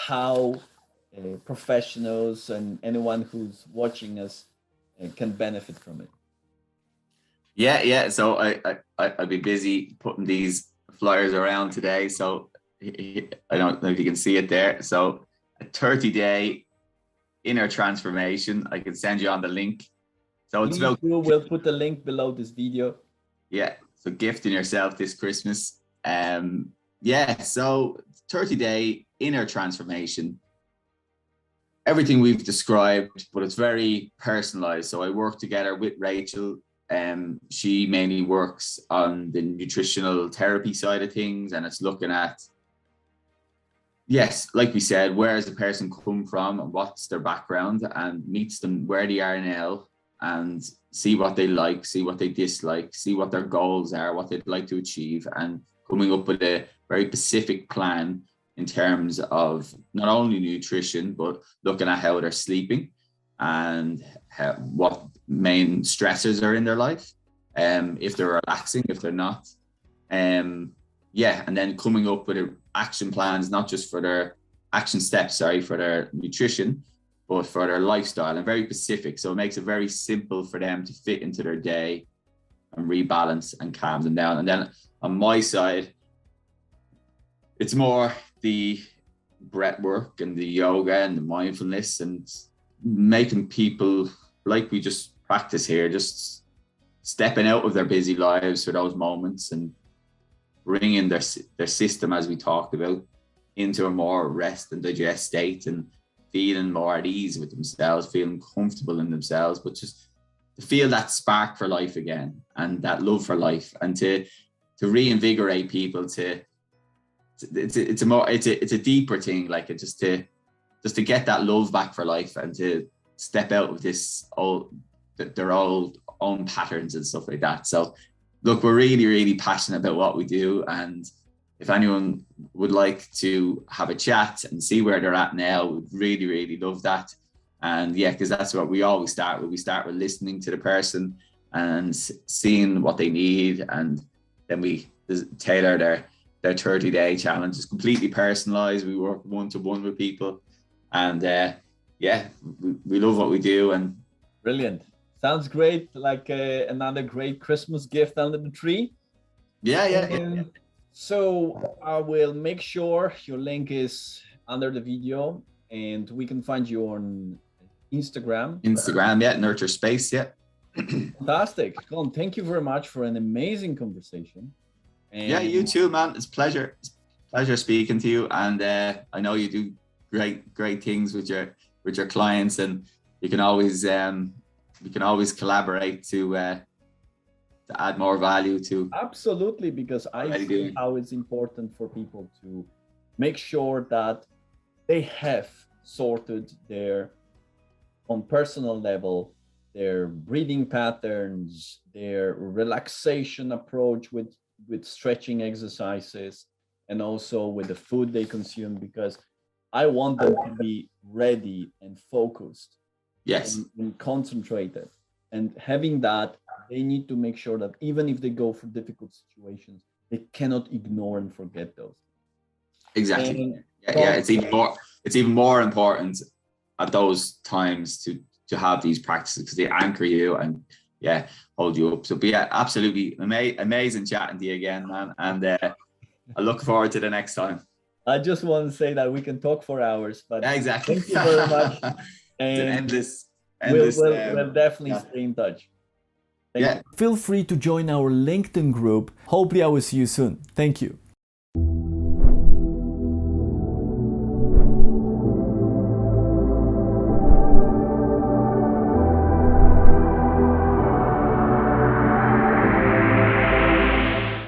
how professionals and anyone who's watching us can benefit from it. Yeah. So I'll be busy putting these flyers around today. So I don't know if you can see it there. So a 30-day inner transformation. I can send you on the link. So it's about. We'll put the link below this video. Yeah. So gifting yourself this Christmas. So 30-day inner transformation. Everything we've described, but it's very personalized. So I work together with Rachael. She mainly works on the nutritional therapy side of things, and it's looking at, yes, like we said, where has the person come from and what's their background, and meets them where they are now, and see what they like, see what they dislike, see what their goals are, what they'd like to achieve, and coming up with a very specific plan in terms of not only nutrition, but looking at how they're sleeping and what main stressors are in their life, if they're relaxing, if they're not. And then coming up with action plans, not just for their action steps, for their nutrition, but for their lifestyle, and very specific. So it makes it very simple for them to fit into their day and rebalance and calm them down. And then on my side, it's more the breath work and the yoga and the mindfulness, and making people, like we just practice here, just stepping out of their busy lives for those moments and bringing their system, as we talked about, into a more rest and digest state, and feeling more at ease with themselves, feeling comfortable in themselves, but just to feel that spark for life again, and that love for life, and to reinvigorate people. It's a deeper thing, like it just to get that love back for life, and to step out of their old own patterns and stuff like that. So look, we're really, really passionate about what we do, and if anyone would like to have a chat and see where they're at now, we'd really, really love that. And because that's what we always start with. We start with listening to the person and seeing what they need, and then we tailor their 30-day challenge. Is completely personalized. We work one-to-one with people, and we love what we do. And brilliant. Sounds great. Like another great Christmas gift under the tree. Yeah. So I will make sure your link is under the video, and we can find you on Instagram. Nurture Space. Fantastic. Colm, thank you very much for an amazing conversation. And you too, man. It's pleasure speaking to you, and I know you do great things with your clients, and you can always collaborate to add more value to. Absolutely, because I see how it's important for people to make sure that they have sorted their on personal level, their breathing patterns, their relaxation approach with stretching exercises, and also with the food they consume, because I want them to be ready and focused. Yes. And concentrated. And having that, they need to make sure that even if they go for difficult situations, they cannot ignore and forget those. Exactly. It's even more important at those times to have these practices, because they anchor you and hold you up. So absolutely amazing chatting to you again, man. And I look forward to the next time. I just want to say that we can talk for hours, but exactly. Thank you very much. And we'll definitely stay in touch. Thank you. Feel free to join our LinkedIn group. Hopefully I will see you soon. Thank you.